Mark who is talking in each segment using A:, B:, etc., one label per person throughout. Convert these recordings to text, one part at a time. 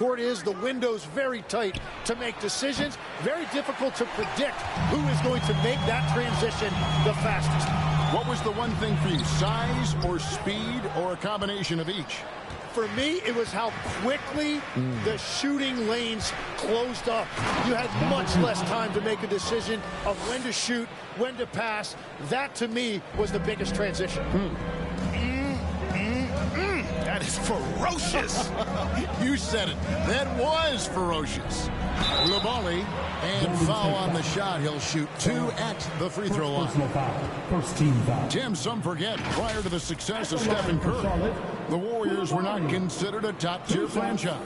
A: Court is, the window's very tight to make decisions. Very difficult to predict who is going to make that transition the fastest.
B: What was the one thing for you? Size or speed or a combination of each?
A: For me, it was how quickly the shooting lanes closed up. You had much less time to make a decision of when to shoot, when to pass. That, to me, was the biggest transition.
B: That is ferocious. You said it. That was ferocious. Coulibaly, and foul on the shot. He'll shoot 2 at the free throw line.
C: First team foul.
B: Tim, some forget, prior to the success of Stephen Curry, the Warriors were not considered a top-tier franchise.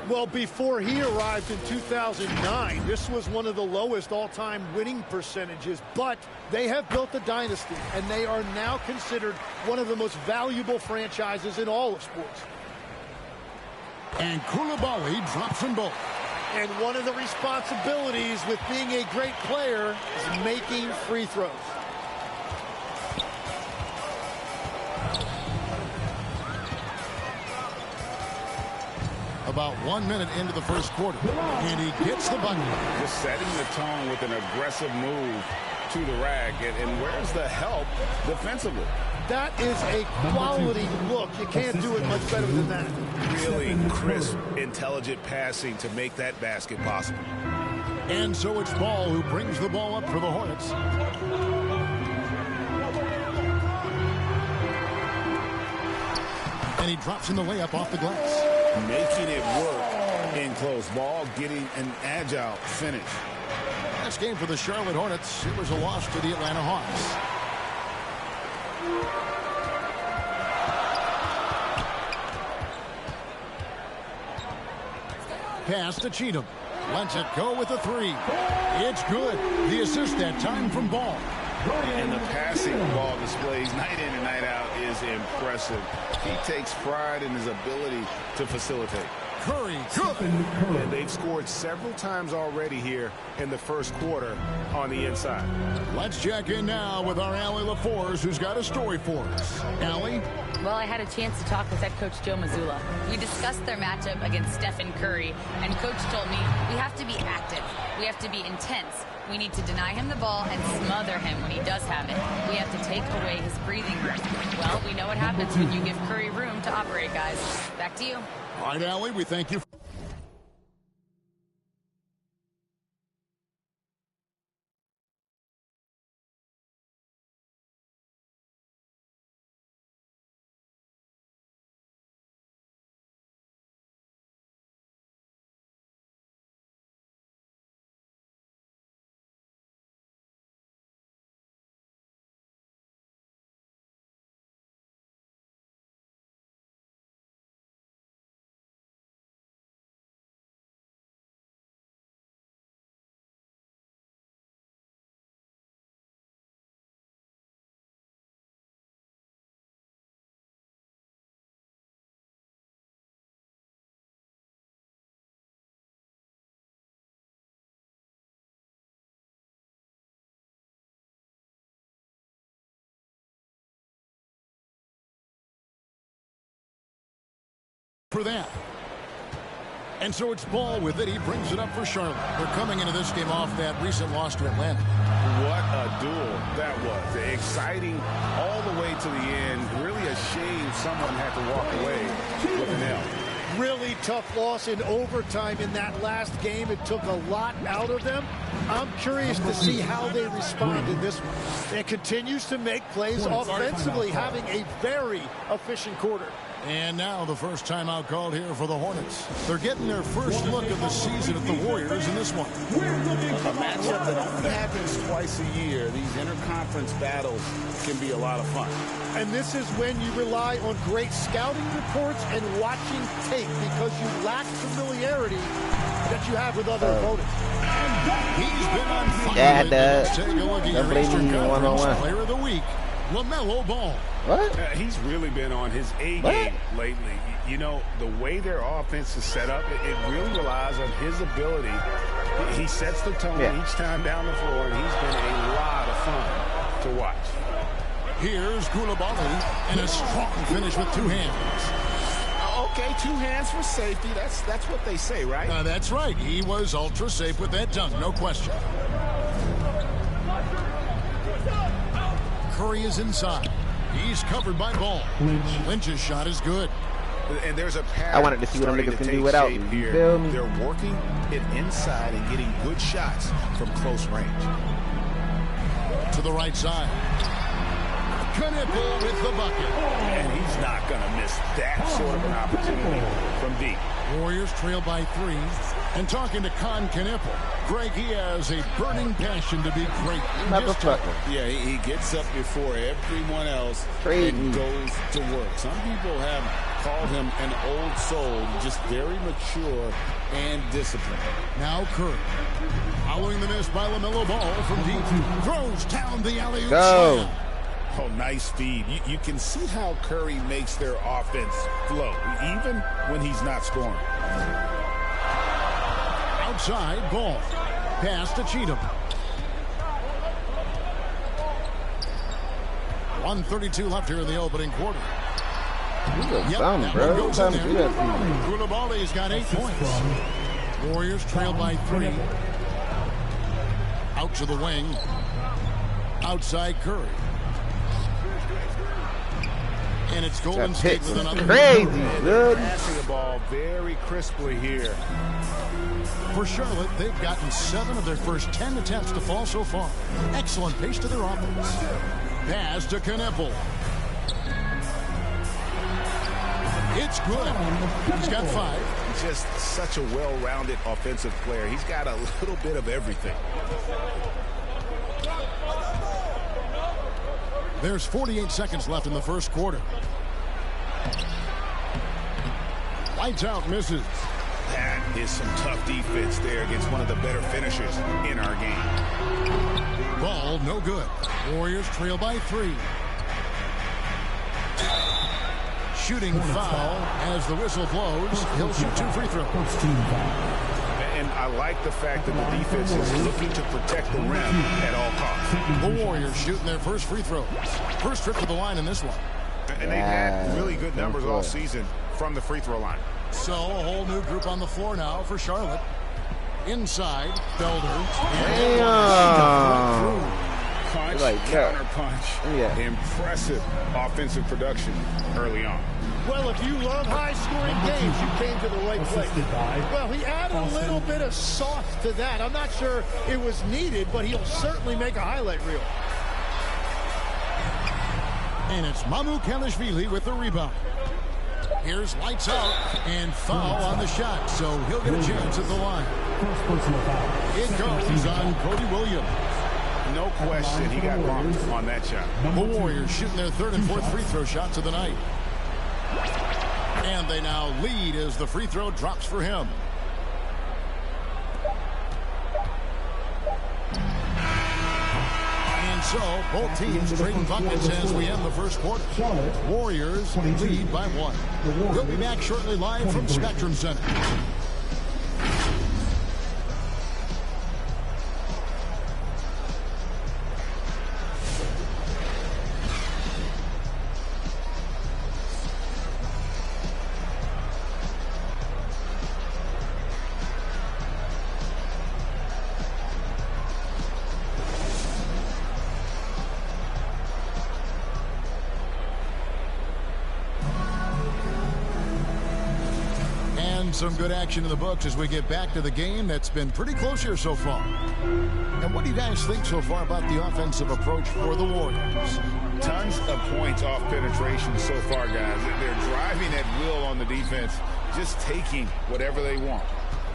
A: Well, before he arrived in 2009, this was one of the lowest all-time winning percentages, but they have built a dynasty, and they are now considered one of the most valuable franchises in all of sports.
B: And Coulibaly drops them both.
A: And one of the responsibilities with being a great player is making free throws.
B: About 1 minute into the first quarter, and he gets the bucket.
D: Just setting the tone with an aggressive move to the rack, and where's the help defensively?
A: That is a quality look. You can't do it much better than that.
D: Really crisp, intelligent passing to make that basket possible.
B: And so it's Ball who brings the ball up for the Hornets. And he drops in the layup off the glass.
D: Making it work in close. Ball getting an agile finish.
B: Last game for the Charlotte Hornets, it was a loss to the Atlanta Hawks. Pass to Cheatham. Lets it go with a 3. It's good. The assist that time from Ball.
D: And the passing Ball displays night in and night out is impressive. He takes pride in his ability to facilitate.
B: Curry, good.
D: And they've scored several times already here in the first quarter on the inside.
B: Let's check in now with our Allie LaForce, who's got a story for us. Allie?
E: Well, I had a chance to talk with head coach Joe Mazzulla. We discussed their matchup against Stephen Curry, and coach told me we have to be active. We have to be intense. We need to deny him the ball and smother him when he does have it. We have to take away his breathing room. Well, we know what happens when you give Curry room to operate, guys. Back to you.
B: All right, Allie, we thank you. For that. And so it's Ball with it. He brings it up for Charlotte. They're coming into this game off that recent loss to Atlanta.
D: What a duel that was. Exciting all the way to the end. Really a shame someone had to walk away with an L.
A: Really tough loss in overtime in that last game. It took a lot out of them. I'm curious to see how they respond in this one. It continues to make plays offensively, having a very efficient quarter.
B: And now the first timeout called here for the Hornets. They're getting their first look of the season at the Warriors in this one.
D: A matchup that only happens twice a year. These interconference battles can be a lot of fun.
A: And this is when you rely on great scouting reports and watching tape because you lack familiarity that you have with other opponents.
B: He's been on fire.
F: Yeah,
B: Let's take a look at your Eastern Conference
F: one-on-one.
B: Player of the Week, LaMelo Ball.
F: What?
D: He's really been on his A game lately. You know, the way their offense is set up, it really relies on his ability. He sets the tone each time down the floor, and he's been a lot of fun to watch.
B: Here's Coulibaly, and a strong finish with 2 hands.
D: Okay, 2 hands for safety. That's what they say, right?
B: That's right. He was ultra safe with that dunk, no question. Curry is inside. He's covered by Ball. Lynch's shot is good.
D: And there's a pattern.
F: I wanted to see what them niggas can do without me. You feel me?
D: They're working it inside and getting good shots from close range.
B: To the right side. Knipple with the bucket.
D: And he's not going to miss that sort of an opportunity from deep.
B: Warriors trail by 3. And talking to Con Knipple, Greg, he has a burning passion to be great.
D: Yeah, he gets up before everyone else and goes to work. Some people have called him an old soul, just very mature and disciplined.
B: Now Curry. Following the miss by LaMelo Ball from deep. Throws down the alley-oop.
F: Go.
D: Oh, nice feed. You can see how Curry makes their offense flow, even when he's not scoring.
B: Outside, Ball. Pass to Cheatham. 1:32 left here in the opening quarter. Koulibaly's got 8 points. Warriors trail by 3. Out to the wing. Outside Curry. And it's Golden State with another.
F: Crazy good.
D: Passing the ball very crisply here.
B: For Charlotte, they've gotten 7 of their first 10 attempts to fall so far. Excellent pace to their offense. Pass to Knipple. It's good. He's got 5.
D: He's just such a well-rounded offensive player. He's got a little bit of everything.
B: There's 48 seconds left in the first quarter. Lights out, misses.
D: That is some tough defense there against one of the better finishers in our game.
B: Ball, no good. Warriors trail by 3. Shooting foul as the whistle blows. He'll shoot 2 free throws.
D: And I like the fact that the defense is looking to protect the rim at all costs.
B: The Warriors shooting their first free throws. First trip to the line in this one.
D: And they've had really good numbers all season from the free throw line.
B: So a whole new group on the floor now for Charlotte. Inside, Felder.
F: Damn.
D: Punch,
F: Like
D: counter punch.
F: Yeah.
D: Impressive offensive production early on.
A: Well, if you love high-scoring games, you came to the right place. Well, he added a little bit of sauce to that. I'm not sure it was needed, but he'll certainly make a highlight reel.
B: And it's Mamukelashvili with the rebound. Here's lights out and foul on the shot, so he'll get a chance at the line. It goes on Cody Williams.
D: No question, he got bumped on that shot.
B: The Warriors shooting their 3rd and 4th free throw shots of the night. And they now lead as the free throw drops for him. And so, both teams trading buckets as we end the first quarter. Warriors lead by 1. We'll be back shortly live from Spectrum Center. Some good action in the books as we get back to the game that's been pretty close here so far. And what do you guys think so far about the offensive approach for the Warriors?
D: Tons of points off penetration so far, guys. They're driving at will on the defense, just taking whatever they want.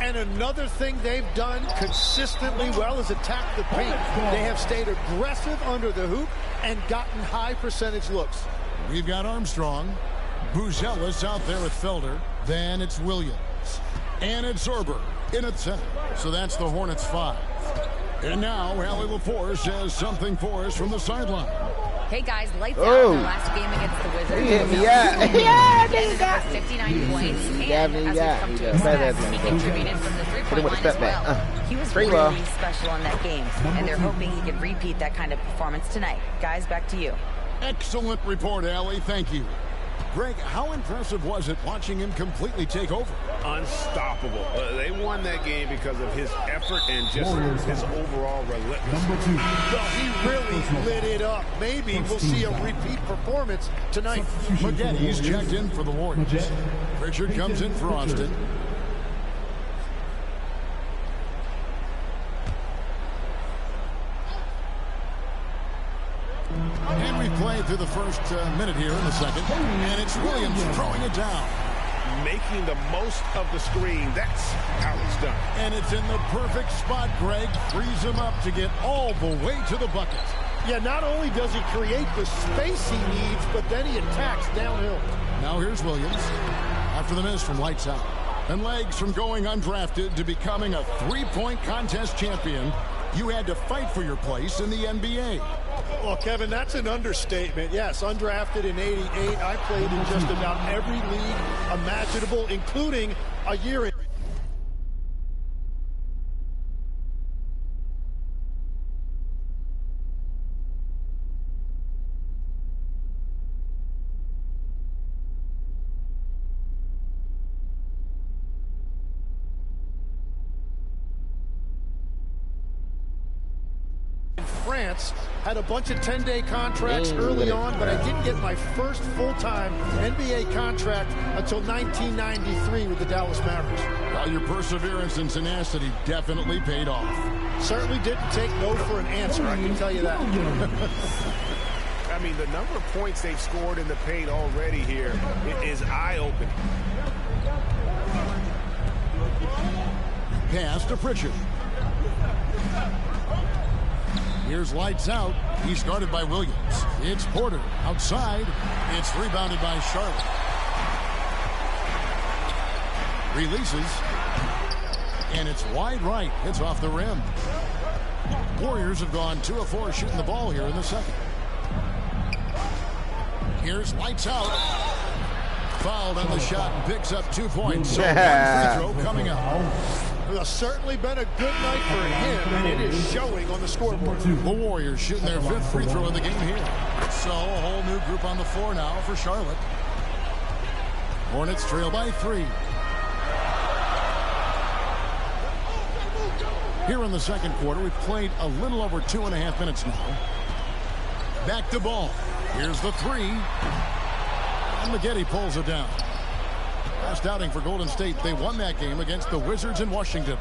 A: And another thing they've done consistently well is attack the paint. They have stayed aggressive under the hoop and gotten high percentage looks.
B: We've got Armstrong. Buzelis out there with Felder. Then it's Williams. And it's Zorber in at center. So that's the Hornets 5. And now Allie LaForce has something for us from the sideline.
E: Hey guys, lights out in the last game against the Wizards. Ended up with 59 points. And as we've come to expect, he contributed from the three-point line as well. He was really special in that game, and they're hoping he can repeat that kind of performance tonight. Guys, back to you.
B: Excellent report, Allie. Thank you. Greg, how impressive was it watching him completely take over?
D: Unstoppable. They won that game because of his effort and just his overall relentlessness.
A: Well, he really lit it up. Maybe we'll see a repeat performance tonight.
B: Maggette checked in for the Warriors. Pritchard comes in for Austin. And we played through the first minute here in the second. And it's Williams throwing it down.
D: Making the most of the screen. That's how it's done.
B: And it's in the perfect spot, Greg. Frees him up to get all the way to the bucket.
A: Yeah, not only does he create the space he needs, but then he attacks downhill.
B: Now here's Williams. After the miss from lights out. And legs from going undrafted to becoming a three-point contest champion, you had to fight for your place in the NBA.
A: Well, Kevin, that's an understatement. Yes, undrafted in '88. I played in just about every league imaginable, including a year in. France, had a bunch of 10-day contracts early on, but I didn't get my first full-time NBA contract until 1993 with the Dallas Mavericks.
B: Well, your perseverance and tenacity definitely paid off.
A: Certainly didn't take no for an answer, I can tell you that.
D: I mean, the number of points they've scored in the paint already here is eye-opening.
B: Pass to Pritchard. Here's lights out. He's guarded by Williams. It's Porter outside. It's rebounded by Charlotte. Releases. And it's wide right. It's off the rim. Warriors have gone 2 of 4 shooting the ball here in the second. Here's lights out. Fouled on the shot and picks up 2 points. So one free throw coming up.
A: It's certainly been a good night for him, and it is showing on the scoreboard.
B: The Warriors shooting their 5th free throw of the game here. So a whole new group on the floor now for Charlotte. Hornets trail by 3. Here in the second quarter, we've played a little over 2.5 minutes now. Back to ball. Here's the 3. And Maggette pulls it down. Last outing for Golden State, they won that game against the Wizards in Washington.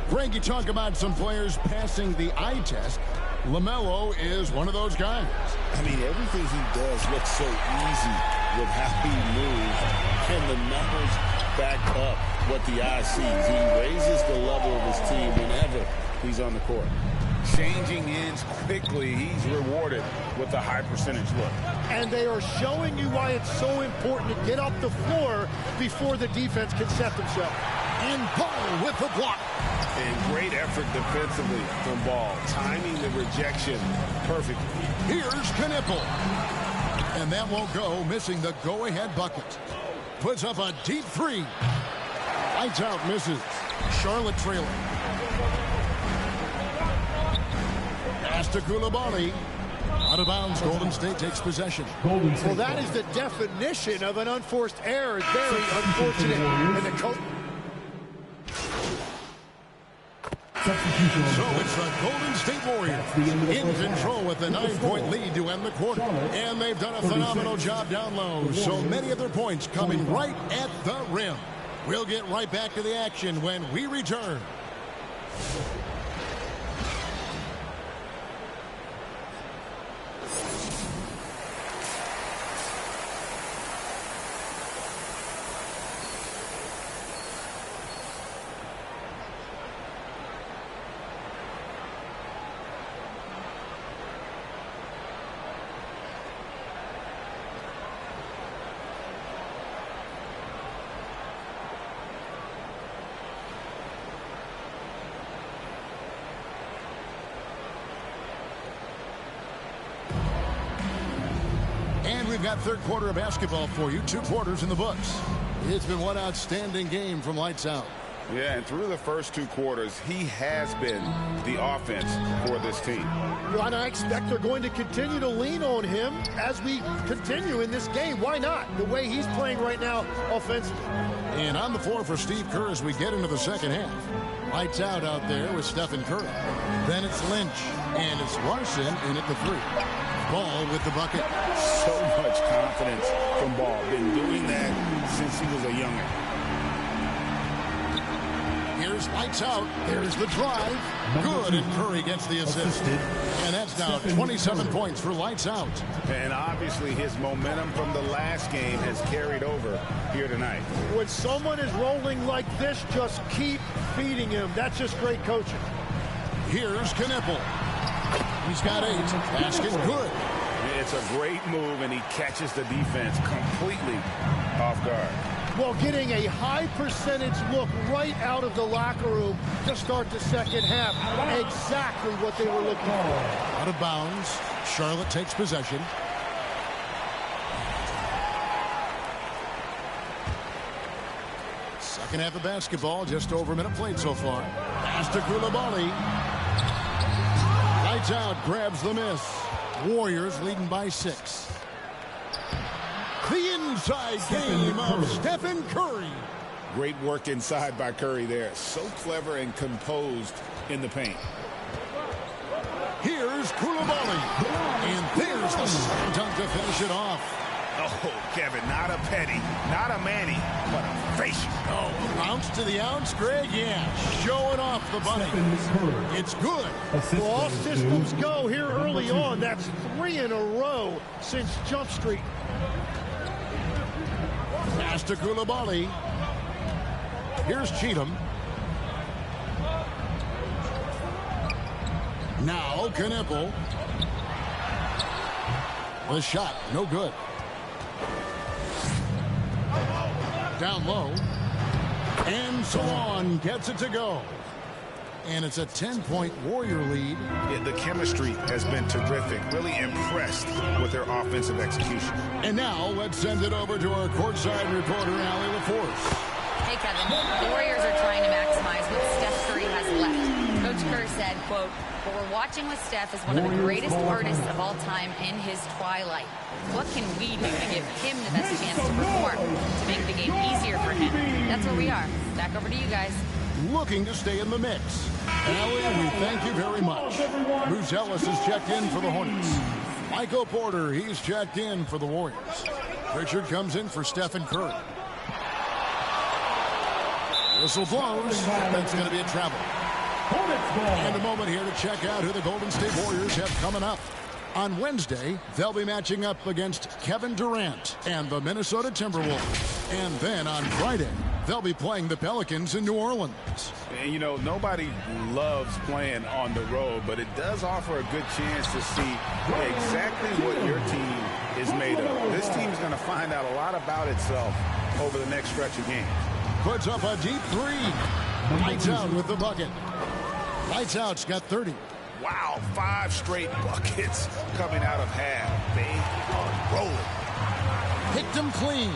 B: Greg, you talk about some players passing the eye test. LaMelo is one of those guys.
G: I mean, everything he does looks so easy with how he moves. And the numbers back up what the eye sees. He raises the level of his team whenever he's on the court.
D: Changing ends quickly. He's rewarded with a high percentage look.
A: And they are showing you why it's so important to get off the floor before the defense can set themselves.
B: And Ball with the block.
D: And great effort defensively from Ball. Timing the rejection perfectly.
B: Here's Knipple. And that won't go, missing the go-ahead bucket. Puts up a deep 3. Lights out, misses. Charlotte trailing. Pass to Coulibaly. Out of bounds, Golden State takes possession.
A: Well, that is the definition of an unforced error. Very unfortunate. And the coach.
B: So it's the Golden State Warriors in control with the 9-point lead to end the quarter. And they've done a phenomenal job down low. So many of their points coming right at the rim. We'll get right back to the action when we return. We've got third quarter of basketball for you. 2 quarters in the books. It's been one outstanding game from lights out.
D: Yeah, and through the first 2 quarters, he has been the offense for this team.
A: Well, and I expect they're going to continue to lean on him as we continue in this game. Why not? The way he's playing right now offensively.
B: And on the floor for Steve Kerr as we get into the second half. Lights out there with Stephen Curry. Then it's Lynch, and it's Larson in at the 3. Ball with the bucket.
D: So much confidence from Ball. Been doing that since he was a youngin'.
B: Here's lights out. There's the drive. Good, and Curry gets the assist. And that's now 27 points for lights out.
D: And obviously his momentum from the last game has carried over here tonight.
A: When someone is rolling like this, just keep feeding him. That's just great coaching.
B: Here's Knippel. He's got 8. Basket good.
D: It's a great move, and he catches the defense completely off guard.
A: Well, getting a high percentage look right out of the locker room to start the second half. Exactly what they were looking for.
B: Out of bounds. Charlotte takes possession. Second half of basketball, just over a minute played so far. Pass to Coulibaly. Lights out, grabs the miss. Warriors leading by 6. The inside game of Stephen Curry.
D: Great work inside by Curry there. So clever and composed in the paint.
B: Here's Coulibaly. And there's the slam dunk to finish it off.
D: Oh, Kevin, not a petty, not a Manny, but a facial.
B: Oh, bounce to the ounce, Greg. Yeah, showing off the bunny. It's good.
A: Well, all systems go here early on. That's 3 in a row since Jump Street.
B: Pass to Coulibaly. Here's Cheatham. Now Knippel. The shot, no good. Down low. And so on gets it to go. And it's a 10-point Warrior lead.
D: Yeah, the chemistry has been terrific. Really impressed with their offensive execution.
B: And now let's send it over to our courtside reporter, Allie LaForce.
E: Hey, Kevin. The Warriors are trying to maximize what Steph Curry has left. Coach Kerr said, quote, "What we're watching with Steph is one of the greatest artists of all time in his twilight. What can we do to give him the best chance to perform, to make the game easier for him?" That's where we are. Back over to you guys.
B: Looking to stay in the mix. Allie, we thank you very much. Bruce Ellis has checked in for the Hornets. Michael Porter, he's checked in for the Warriors. Richard comes in for Stephen Curry. Whistle blows. That's going to be a travel. And a moment here to check out who the Golden State Warriors have coming up. On Wednesday, they'll be matching up against Kevin Durant and the Minnesota Timberwolves. And then on Friday, they'll be playing the Pelicans in New Orleans.
D: And, you know, nobody loves playing on the road, but it does offer a good chance to see exactly what your team is made of. This team's going to find out a lot about itself over the next stretch of games.
B: Puts up a deep 3. Lights out with the bucket. Lights out's got 30.
D: Wow, 5 straight buckets coming out of half. They are rolling.
B: Picked him clean.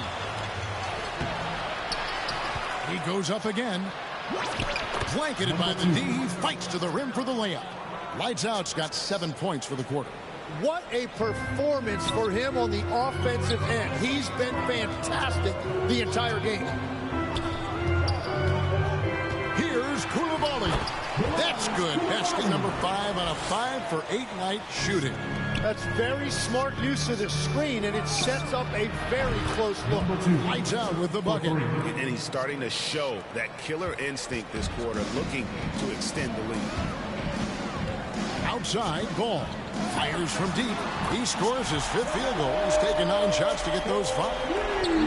B: He goes up again. Blanketed by the D. He fights to the rim for the layup. Lights out's got 7 points for the quarter.
A: What a performance for him on the offensive end. He's been fantastic the entire game.
B: Here's Coulibaly. That's good. Basket number 5 out of 5 for 8-night shooting.
A: That's very smart use of the screen, and it sets up a very close look.
B: Lights out with the bucket.
D: And he's starting to show that killer instinct this quarter, looking to extend the lead.
B: Outside, Ball. Fires from deep. He scores his 5th field goal. He's taken 9 shots to get those 5.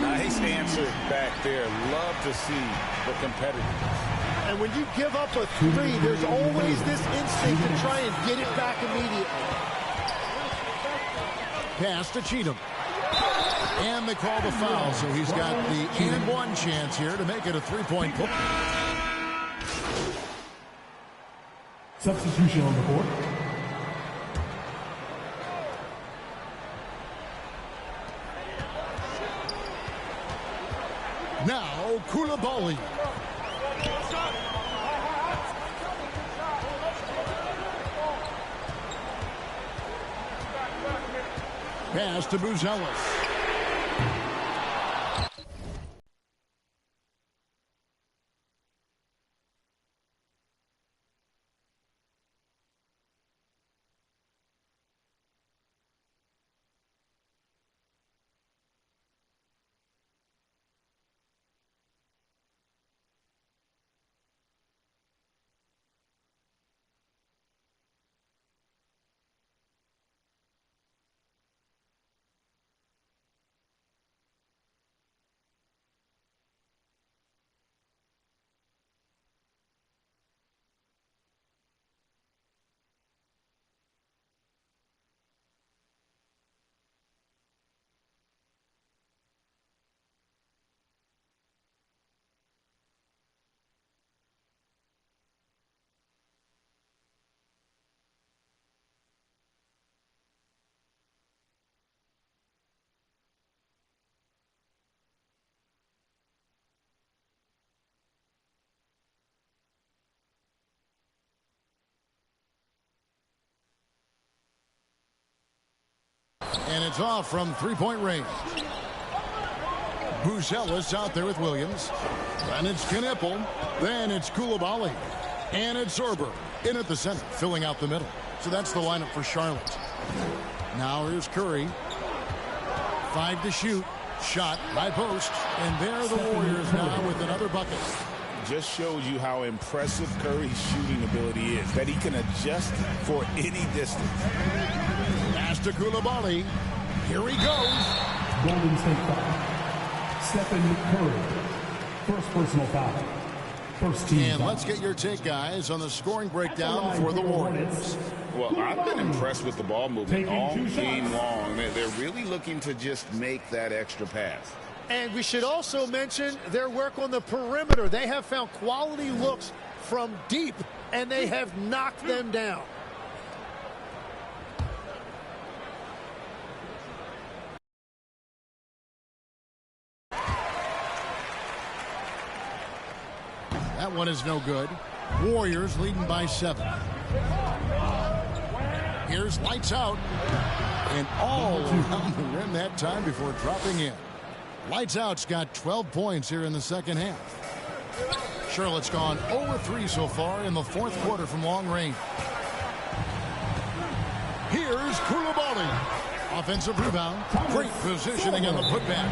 D: Nice answer back there. Love to see the competitiveness.
A: And when you give up a 3, there's always this instinct to try and get it back immediately.
B: Pass to Cheatham. And they call the foul, so he's got the and 1 chance here to make it a 3-point play.
C: Substitution on the board.
B: Now, Coulibaly. pass to Buzelis. And it's off from three-point range. Buzelis out there with Williams. Then it's Knipple. Then it's Coulibaly. And it's Zorber in at the center, filling out the middle. So that's the lineup for Charlotte. Now here's Curry. 5 to shoot. Shot, high post. And there are the Warriors now with another bucket.
D: Just shows you how impressive Curry's shooting ability is, that he can adjust for any distance.
B: Pass to Coulibaly. Here he goes.
C: Golden State foul. Stephen Curry. First personal foul. First team
B: And
C: foul.
B: let's get your take, guys, on the scoring breakdown for the Warriors.
D: Well, I've been impressed with the ball movement all game long. They're really looking to just make that extra pass.
A: And we should also mention their work on the perimeter. They have found quality looks from deep, and they have knocked them down.
B: That one is no good. Warriors leading by 7. Here's lights out. And all around the rim that time before dropping in. Lights out's got 12 points here in the second half. Charlotte's gone 0-3 so far in the fourth quarter from long range. Here's Coulibaly. Offensive rebound. Great positioning in the putback.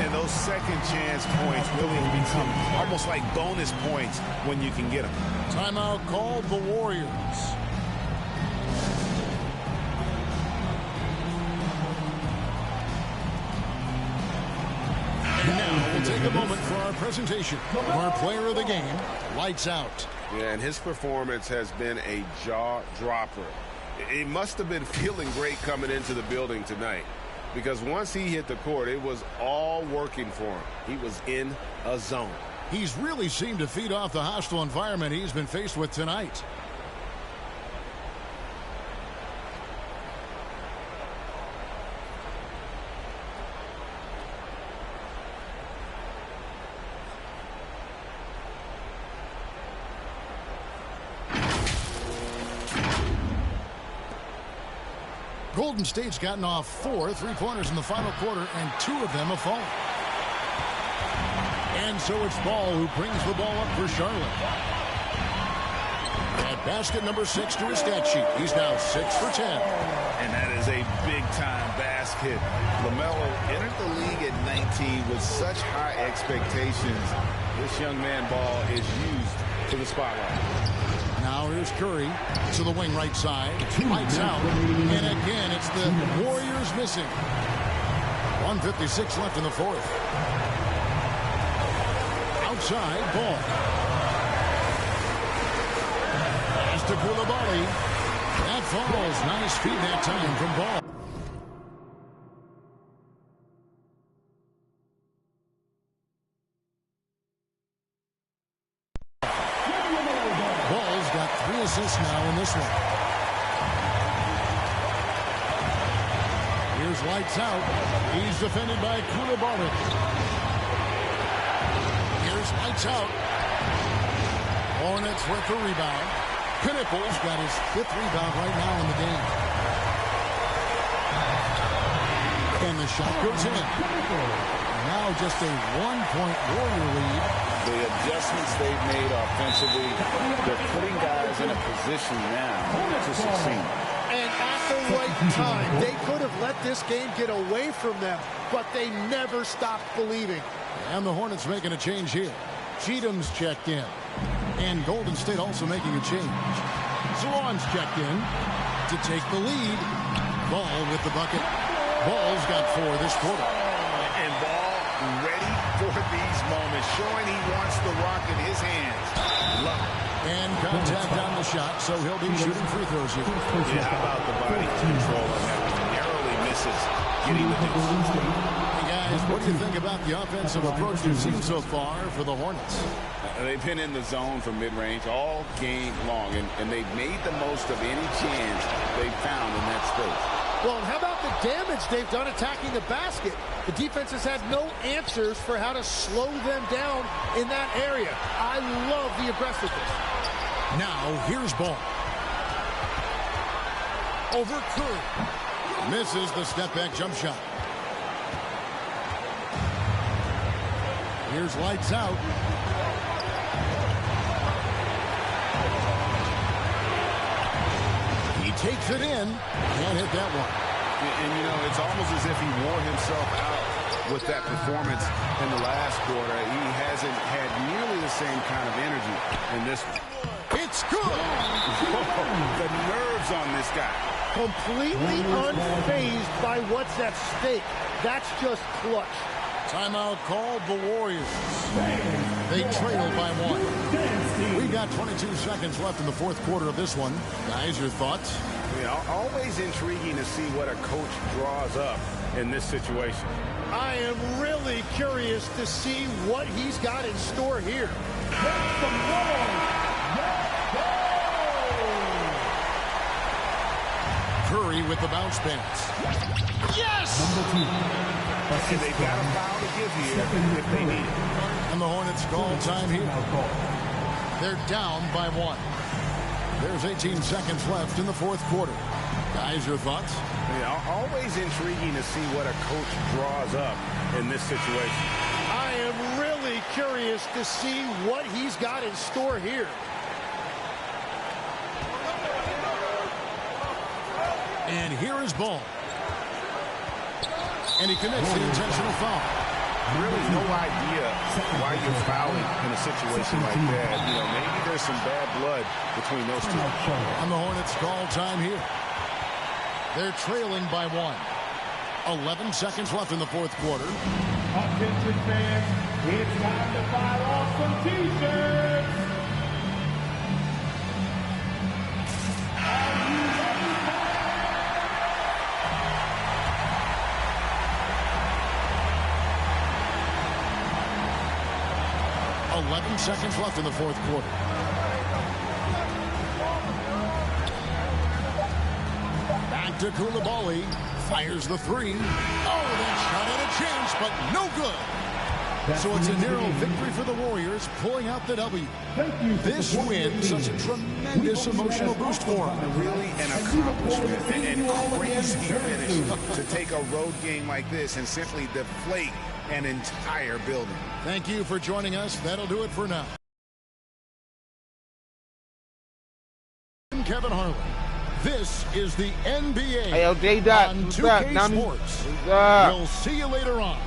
D: And those second chance points really become almost like bonus points when you can get them.
B: Timeout called the Warriors. And now we'll take a moment for our presentation of our player of the game, Lights Out.
H: Yeah, and his performance has been a jaw dropper. It must have been feeling great coming into the building tonight, because once he hit the court, it was all working for him. He was in a zone.
B: He's really seemed to feed off the hostile environment he's been faced with tonight. Golden State's gotten off 4 3-pointers in the final quarter, and 2 of them have fallen. And so it's Ball who brings the ball up for Charlotte. At basket number 6 to his stat sheet. He's now 6 for 10.
D: And that is a big-time basket. LaMelo entered the league at 19 with such high expectations. This young man Ball is used to the spotlight.
B: Now here's Curry to the wing right side. Lights out. And again, it's the Warriors missing. 1:56 left in the fourth. Outside, Ball. Pass to Coulibaly. That falls. Nice feed that time from Ball. Ball's got 3 assists now in this one. Here's Lights Out. He's defended by Coulibaly. Here's Lights Out. Hornets with the rebound. Knipple's got his 5th rebound right now in the game. And the shot goes in. Now just a 1-point Warrior lead.
G: The adjustments they've made offensively, they're putting guys in a position now to succeed.
A: And at the right time, they could have let this game get away from them, but they never stopped believing.
B: And the Hornets making a change here. Cheatham's checked in. And Golden State also making a change. Zaron's checked in to take the lead. Ball with the bucket. Ball's got 4 this quarter.
D: And Ball ready for these moments, showing he wants the rock in his hands. Love it.
B: And contact on the shot, so he'll be shooting free throws here.
D: Yeah, how about the body control on that one? Narrowly misses getting the deuce.
B: Hey guys, what do you think about the offensive approach you've seen so far for the Hornets?
G: They've been in the zone for mid-range all game long, and they've made the most of any chance they've found in that space.
A: Well, and how about the damage they've done attacking the basket? The defense has had no answers for how to slow them down in that area. I love the aggressiveness.
B: Now, here's Ball. Over Curry. Misses the step-back jump shot. Here's lights out. He takes it in. Can't hit that one.
D: And, you know, it's almost as if he wore himself out with that performance in the last quarter. He hasn't had nearly the same kind of energy in this one.
B: It's good.
D: The nerves on this guy.
A: Completely unfazed by what's at stake. That's just clutch.
B: Timeout called the Warriors. They trail by 1. We got 22 seconds left in the fourth quarter of this one. Guys, your thoughts?
D: Yeah, always intriguing to see what a coach draws up in this situation.
A: I am really curious to see what he's got in store here.
B: Curry with the bounce pass. Yes!
D: And they've got a foul to give here if they need it.
B: And the Hornets call time here. They're down by 1. There's 18 seconds left in the fourth quarter. Guys, your thoughts?
D: Yeah, always intriguing to see what a coach draws up in this situation.
A: I am really curious to see what he's got in store here.
B: And here is Ball. And he commits the intentional foul.
D: Really no idea why you're fouling in a situation like that. You know, maybe there's some bad blood between those two.
B: And the Hornets call time here. They're trailing by 1. 11 seconds left in the fourth quarter.
C: Attention fans, it's time to fire off some t-shirts. Are you ready?
B: 11 seconds left in the fourth quarter. Back to Coulibaly. Fires the 3. Oh, that shot had a chance, but no good. So it's a narrow victory for the Warriors, pulling out the W. This win, such a tremendous emotional boost for them.
D: Really an accomplishment and crazy finish to take a road game like this and simply deflate an entire building.
B: Thank you for joining us. That'll do it for now. Kevin Harlan. This is the NBA
F: Hey, yo, J-Dot,
B: on
F: what's
B: 2K
F: up, Nami?
B: Sports.
F: What's up?
B: We'll see you later on.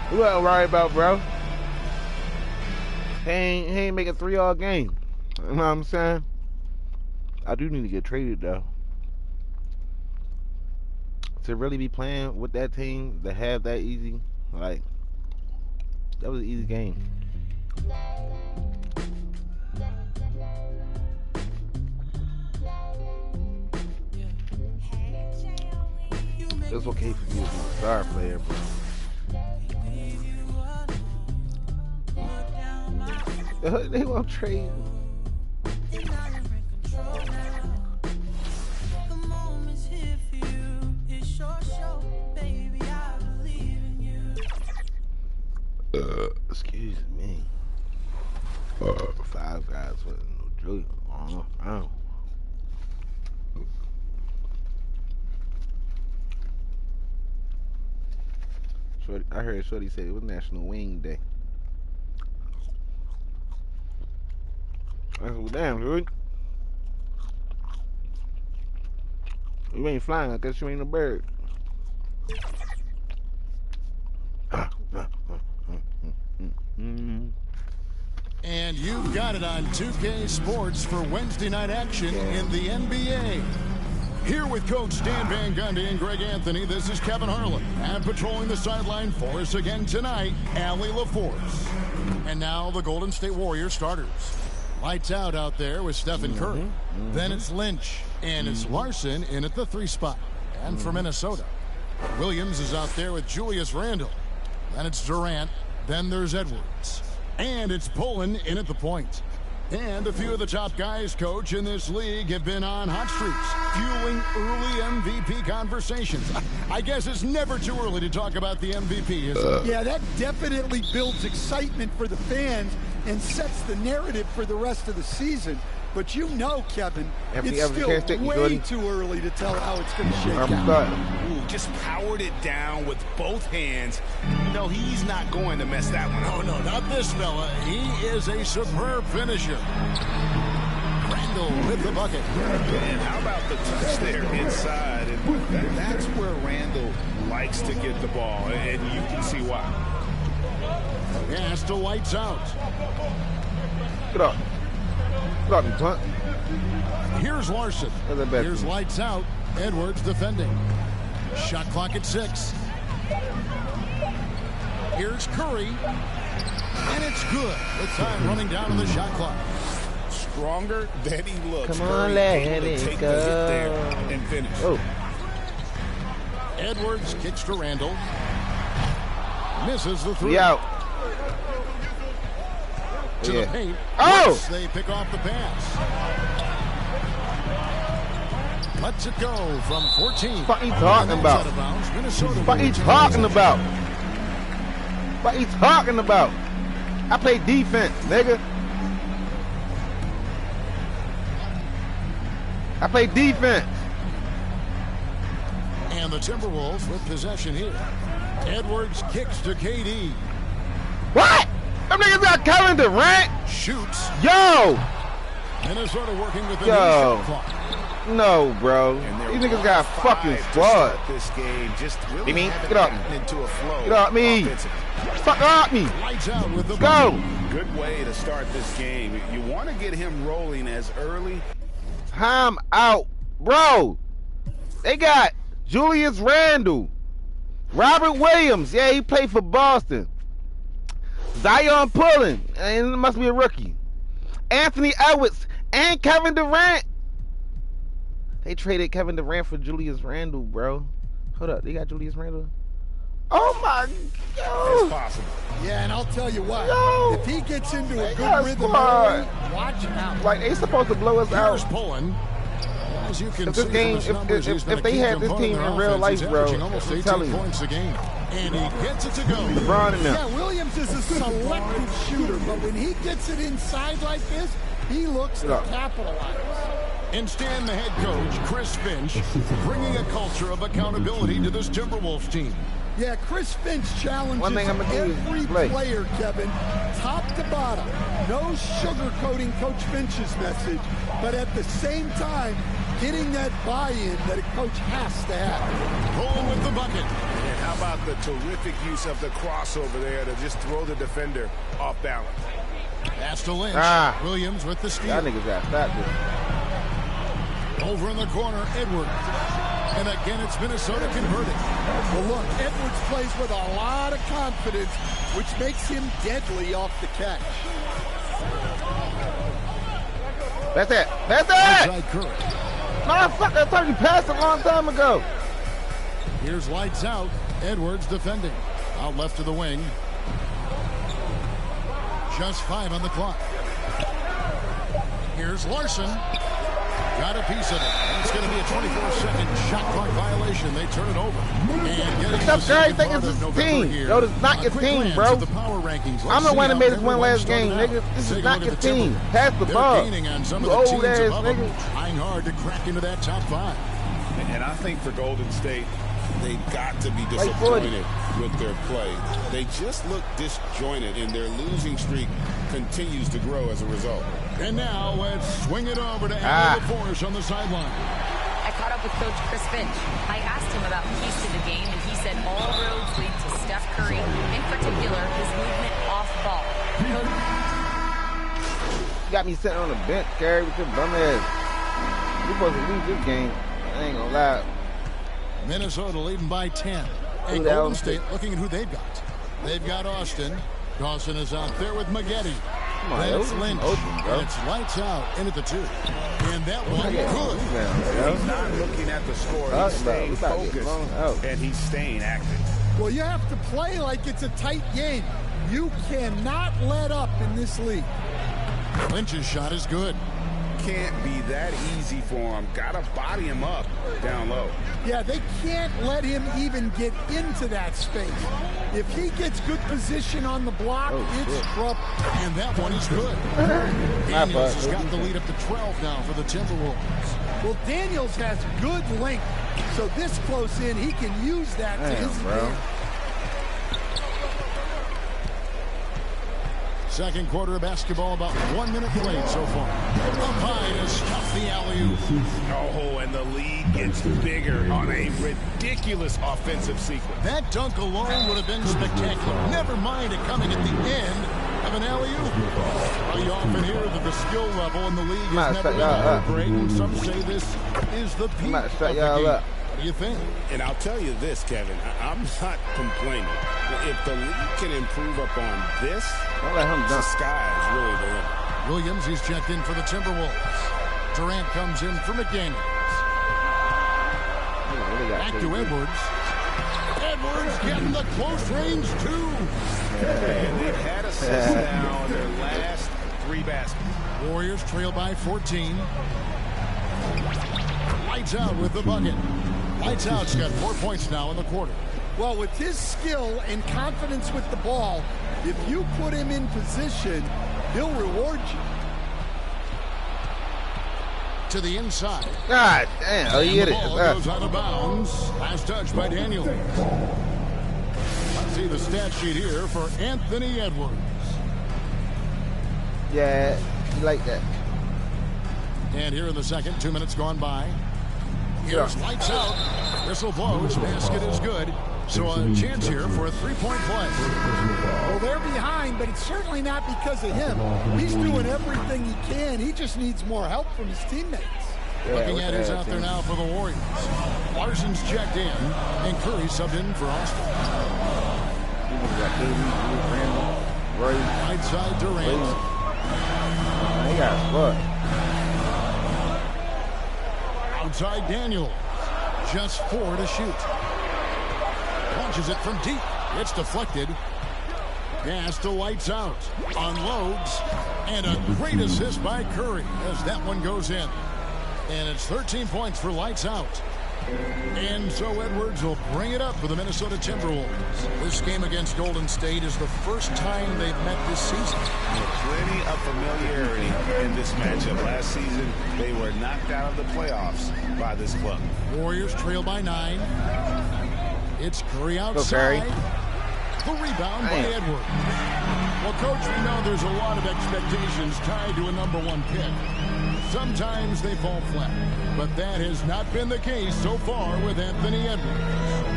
F: What you worry about, bro? He ain't make a 3-all game. You know what I'm saying? I do need to get traded, though. To really be playing with that team, to have that easy, like, that was an easy game. It's okay for you to be a star player, bro. They won't trade. Excuse me. 5 guys with no joke. Oh. I heard Shorty say it was National Wing Day. I said, damn, dude. You ain't flying, I guess you ain't a bird.
B: And you've got it on 2K Sports for Wednesday night action in the NBA. Here with Coach Dan Van Gundy and Greg Anthony, this is Kevin Harlan. And patrolling the sideline for us again tonight, Allie LaForce. And now the Golden State Warriors starters. Lights out there with Stephen Curry. Then it's Lynch. And it's Larson in at the 3 spot. And for Minnesota, Williams is out there with Julius Randle. Then it's Durant. Then there's Edwards. And it's Pullen in at the point. And a few of the top guys, Coach, in this league have been on hot streaks, fueling early MVP conversations. I guess it's never too early to talk about the MVP, is it?
I: Yeah, that definitely builds excitement for the fans and sets the narrative for the rest of the season. But you know, Kevin, it's still way too early to tell how it's going to shake out.
D: Ooh, just powered it down with both hands. No, he's not going to mess that one up.
B: Oh, no, not this fella. He is a superb finisher. Randle with the bucket.
D: And how about the touch there inside? And that's where Randle likes to get the ball, and you can see why.
B: Yeah, still lights out.
F: Get up.
B: Here's Larson. Here's lights out. Edwards defending. Shot clock at 6. Here's Curry. And it's good. The time running down to the shot clock.
D: Stronger than he looks.
F: Come on, let it
D: take
F: go.
D: The hit there and finish.
F: Oh.
B: Edwards kicks to Randle. Misses the 3.
F: Out.
B: To the paint.
F: Oh!
B: They pick off the pass. Lets it go from 14.
F: What are you talking about? What are you talking about? What are you talking about? I play defense, nigga. I play defense.
B: And the Timberwolves with possession here. Edwards kicks to KD.
F: What? Them niggas got Kevin Durant.
B: Shoots.
F: Yo.
B: Minnesota working with the new shot clock.
F: No, bro. These niggas got fucking squad.
D: This game just really
F: get up.
D: Into a flow.
F: Get off me. Fuck off me.
B: Lights out with the
F: go.
D: Good way to start this game. You want to get him rolling as early.
F: Time out, bro. They got Julius Randle, Robert Williams. Yeah, he played for Boston. Zion Pullen, and it must be a rookie. Anthony Edwards and Kevin Durant. They traded Kevin Durant for Julius Randle, bro. Hold up, they got Julius Randle. Oh my God.
D: It's possible.
I: Yeah, and I'll tell you what. If he gets into a good rhythm, watch out.
F: Like, they supposed to blow us out.
B: Pullen. As you can
F: If this game, if they had this team in real life, bro, I'm telling you.
B: Points a game. And he gets it to go.
F: LeBron and them.
I: Yeah, Williams is a selective shooter, but when he gets it inside like this, he looks to capitalize.
B: And Stan, the head coach, Chris Finch, bringing a culture of accountability to this Timberwolves team.
I: Yeah, Chris Finch challenges
F: every
I: player, Kevin, top to bottom. No sugarcoating Coach Finch's message, but at the same time, getting that buy-in that a coach has to have.
B: Pullen with the bucket.
D: And how about the terrific use of the crossover there to just throw the defender off balance.
B: Pass to Lynch. Williams with the steal.
F: Y'all niggas got stopped this.
B: Over in the corner, Edwards. And again, it's Minnesota converting.
I: Well, look, Edwards plays with a lot of confidence, which makes him deadly off the catch.
F: That's it. That's it. Motherfucker, I thought you passed a long time ago.
B: Here's lights out. Edwards defending. Out left to the wing. Just 5 on the clock. Here's Larson. Got a piece of it. And it's going to be a 24-second shot clock violation. They turn it over. And
F: What's up, guys? Think it's his team. Yo, this is not your team, bro. I'm the one that made us win last game, nigga. This is not your team. Pass the ball. You old ass nigga.
B: Trying hard to crack into that top 5.
D: And I think for Golden State,
G: they've got to be disappointed with their play. They just look disjointed, and their losing streak continues to grow as a result.
B: And now let's swing it over to Allie LaForce on the sideline.
E: I caught up with Coach Chris Finch. I asked him about keys to the game, and he said all roads lead to Steph Curry, in particular his movement off ball.
F: You got me sitting on the bench, Gary, with your bum ass. You're supposed to lose this game. I ain't gonna lie.
B: Minnesota leading by 10. And Golden State looking at who they've got. They've got Austin. Dawson is out there with Maggette. Then it's Lynch. And it's lights out in at the 2. And that one good.
D: He's not looking at the score. He's staying focused. And he's staying active.
I: Well, you have to play like it's a tight game. You cannot let up in this league.
B: Lynch's shot is good.
D: Can't be that easy for him. Gotta body him up down low.
I: Yeah, they can't let him even get into that space. If he gets good position on the block, it's trouble.
B: And that one is good. Daniels has got the lead up to 12 now for the Timberwolves.
I: Well, Daniels has good length, so this close in, he can use that to his advantage.
B: Second quarter of basketball, about 1 minute played so far. Up high to stuff the alley-oop.
D: Oh, and the lead gets bigger on a ridiculous offensive sequence.
B: That dunk alone would have been spectacular. Never mind it coming at the end of an alley-oop. You often hear that the skill level in the league has never been that great, and some say this is the peak of the game. What do you think?
G: And I'll tell you this, Kevin, I'm not complaining. If the league can improve upon this, the sky is really the limit.
B: Williams, he's checked in for the Timberwolves. Durant comes in for McDaniels. Back to Edwards. Edwards getting the close range, too.
D: And they've had assists now in their last 3 baskets.
B: Warriors trail by 14. Lights out with the bucket. Lights out's got 4 points now in the quarter.
I: Well, with his skill and confidence with the ball, if you put him in position, he'll reward you.
B: To the inside.
F: God damn. Oh, you hit it.
B: The ball goes out of bounds. Last touch by Daniel. Let's see the stat sheet here for Anthony Edwards.
F: Yeah, you like that.
B: And here in the second, 2 minutes gone by. Here's lights out. Whistle blows. Basket is good. So a chance here for a three-point play.
I: Well, they're behind, but it's certainly not because of him. He's doing everything he can. He just needs more help from his teammates.
B: Yeah, looking at who's out there now for the Warriors. Larson's checked in, and Curry subbed in for Austin. Right side Durant.
F: They got what?
B: Outside Daniels. Just 4 to shoot. Launches it from deep. It's deflected. Pass to lights out. Unloads. And a great assist by Curry as that one goes in. And it's 13 points for lights out. And so Edwards will bring it up for the Minnesota Timberwolves. This game against Golden State is the first time they've met this season.
D: Plenty of familiarity in this matchup. Last season, they were knocked out of the playoffs by this club.
B: Warriors trail by 9. It's Curry outside. The rebound by Edwards. Well, Coach, we know there's a lot of expectations tied to a #1 pick. Sometimes they fall flat, but that has not been the case so far with Anthony Edwards.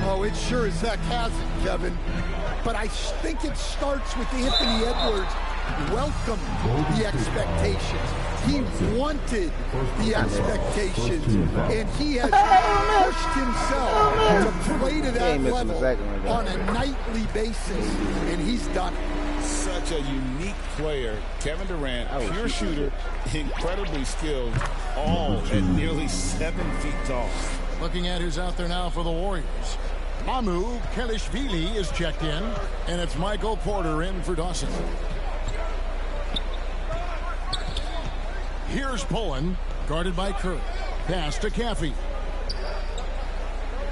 I: Oh, it sure as heck hasn't, Kevin. But I think it starts with Anthony Edwards welcoming the expectations. He wanted the expectations, and he has pushed himself to play to that level on a nightly basis, and he's done it.
G: Such a unique player. Kevin Durant, pure shooter, incredibly skilled, all at nearly 7 feet tall.
B: Looking at who's out there now for the Warriors. Mamu Kelishvili is checked in, and it's Michael Porter in for Dawson. Here's Pullen, guarded by Curry. Pass to Caffey.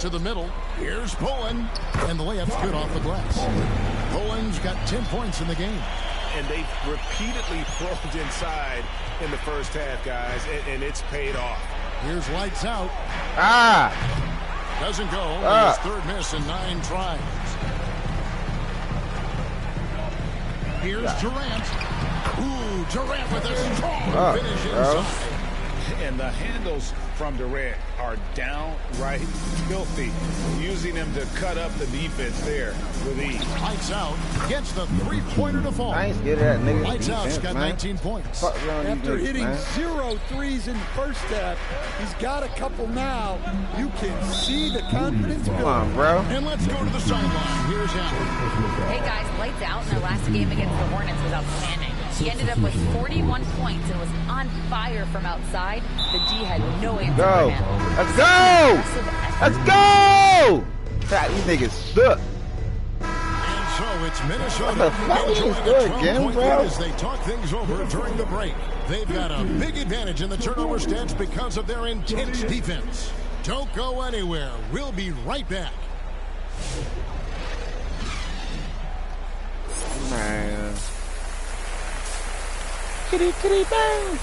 B: To the middle. Here's Pullen. And the layup's good off the glass. Pullen's got 10 points in the game.
D: And they've repeatedly probed inside in the first half, guys, and it's paid off.
B: Here's lights out. Doesn't go. His third miss in 9 tries. Here's Durant. Ooh, Durant with a strong finish inside.
D: And the handles from Durant are downright filthy, using him to cut up the defense there with ease.
B: Lights Out gets the three-pointer to fall.
F: I ain't scared of that nigga.
B: Lights Out's got 19 points.
I: After hitting 0 threes in the first half, he's got a couple now. You can see the confidence building.
F: Come on, bro.
B: And let's go to the sideline. Here's Allen.
E: Hey, guys, Lights Out in their last game against the Hornets was outstanding. He ended up with 41 points and was on fire from outside. The D had no answer for him.
F: Let's go! Let's go! God, these niggas stuck.
B: And so it's Minnesota enjoying a 12-point lead as they talk things over during the break. They've got a big advantage in the turnover stats because of their intense defense. Don't go anywhere. We'll be right back.
F: Man. Kitty, kitty, bang.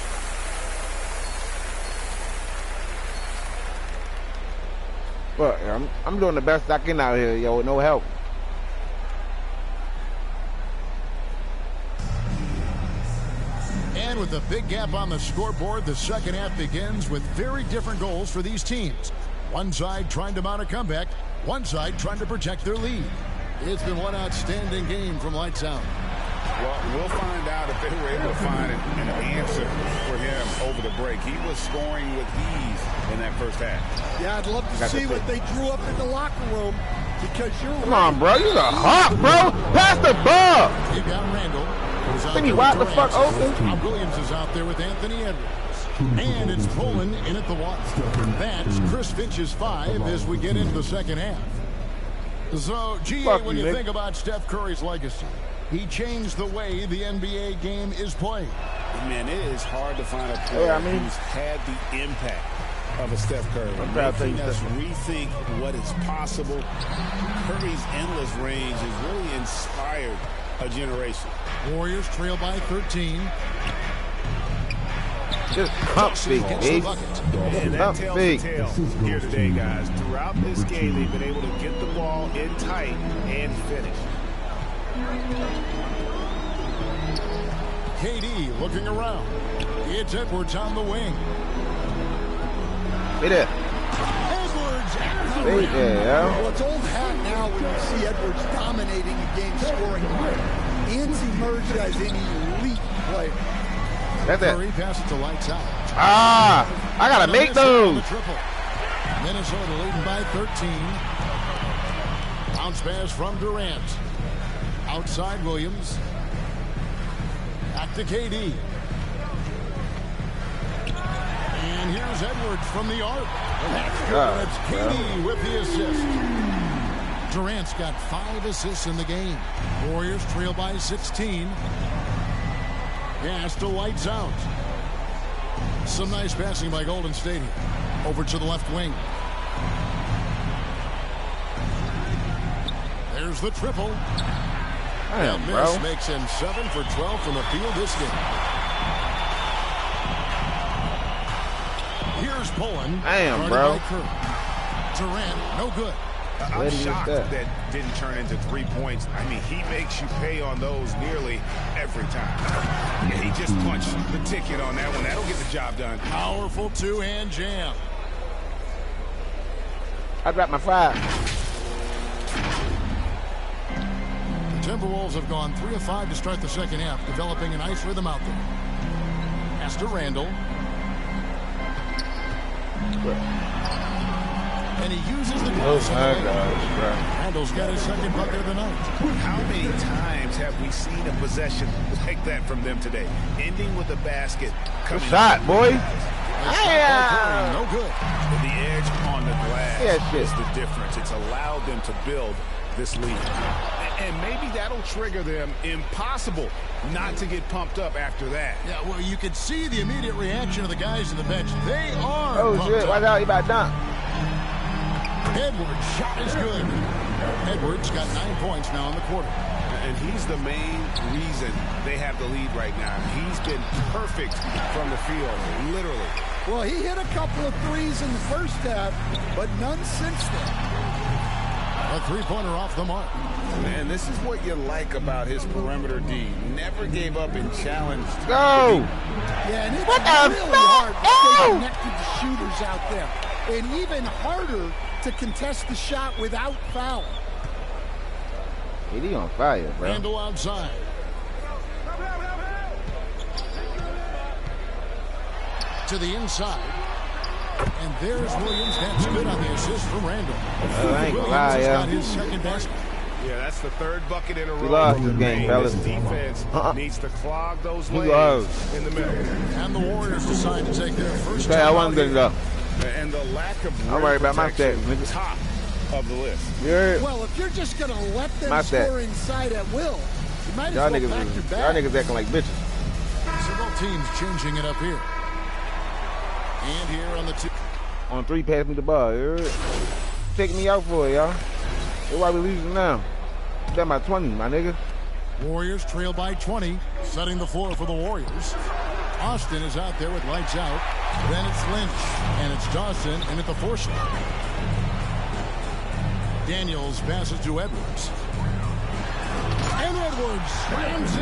F: Well, I'm doing the best I can out here, yo, with no help.
B: And with a big gap on the scoreboard, the second half begins with very different goals for these teams. One side trying to mount a comeback, one side trying to protect their lead. It's been one outstanding game from Lights Out.
D: Well, we'll find out if they were able to find an answer for him over the break. He was scoring with ease in that first half.
I: Yeah, I'd love to see what they drew up in the locker room because you're
F: Come on, bro. You're a hawk, bro. Pass the ball.
B: He got Randall.
F: Let me wide the fuck open.
B: Tom Williams is out there with Anthony Edwards. And it's Poland in at the one. That's Chris Finch's 5 as we get into the second half. So, GA, when you think about Steph Curry's legacy, he changed the way the NBA game is played.
D: Man, it is hard to find a player who's had the impact of a Steph Curry. Making us rethink what is possible. Curry's endless range has really inspired a generation.
B: Warriors trail by 13.
F: Just pump fake,
D: And that tells the tale here today, guys. Throughout this game, they've been able to get the ball in tight and finish.
B: KD looking around. It's Edwards on the wing.
F: Hey there.
B: Edwards at the
F: rim.
I: Well, it's old hat now when you see Edwards dominating a game scoring. Anthony emerged as an elite player.
F: That's it.
B: Curry passes to Lights Out.
F: I gotta make those.
B: Minnesota leading by 13. Bounce pass from Durant. Outside Williams. Back to KD. And here's Edwards from the arc. That's KD with the assist. Durant's got 5 assists in the game. Warriors trail by 16. Pass to Lights Out. Some nice passing by Golden State. Over to the left wing. There's the triple.
F: Damn,
B: miss
F: bro.
B: makes him 7 for 12 from the field this game. Here's Poland.
F: Damn, bro.
B: Durant, no good.
D: I'm shocked that didn't turn into 3 points. I mean, he makes you pay on those nearly every time. Yeah, he just punched the ticket on that one. That'll get the job done.
B: Powerful two-hand jam.
F: I dropped my 5.
B: The Timberwolves have gone 3 of 5 to start the second half, developing a nice rhythm out there. Pass to Randall. And he uses the
F: gosh, bro.
B: Randall's got his second bucket of the night.
D: How many times have we seen a possession like that from them today? Ending with a basket.
F: Good shot, boy.
B: No good.
D: The edge on the glass is the difference. It's allowed them to build this lead. And maybe that'll trigger them. Impossible not to get pumped up after that.
B: Yeah, well, you could see the immediate reaction of the guys on the bench. They are
F: Oh, shit. Watch out. He about done.
B: Edwards' shot is good. Edwards got 9 points now in the quarter.
H: and he's the main reason they have the lead right now. He's been perfect from the field, literally.
I: Well, he hit a couple of threes in the first half, but none since then.
B: A three-pointer off the mark.
H: Man, this is what you like about his perimeter D. Never gave up and challenged.
F: Go!
I: Yeah, and it's
F: What the
I: really
F: fuck?
I: hard to stay connected to shooters out there. And even harder to contest the shot without foul.
F: He on fire, bro.
B: Randall outside. To the inside. And there's Williams. That's good on the assist from Randall.
F: I ain't gonna
B: Williams
F: lie,
B: has got his second basket.
H: Yeah, that's the third bucket in a row.
F: We lost this game, fellas.
H: This defense needs to clog those
F: We
H: lanes
F: lost.
H: in the middle.
B: And the Warriors decide to take their first
F: Okay, I
B: time
F: wasn't good enough.
H: And the lack of
F: I'm worried about my
H: protection,
F: stats, nigga.
H: top of the list.
F: Yeah.
I: Well, if you're just going to let them
F: My
I: score
F: stat.
I: inside at will, you might as
F: Y'all
I: well pack your bag.
F: niggas acting like bitches.
B: Several teams changing it up here. And here on the two.
F: On three, pass me the ball. You heard? Take me out for it, y'all. That's why we losing now. That's my 20, my nigga.
B: Warriors trail by 20, setting the floor for the Warriors. Austin is out there with lights out. Then it's Lynch, and it's Dawson in at the 4 slot. Daniels passes to Edwards. And Edwards slams it.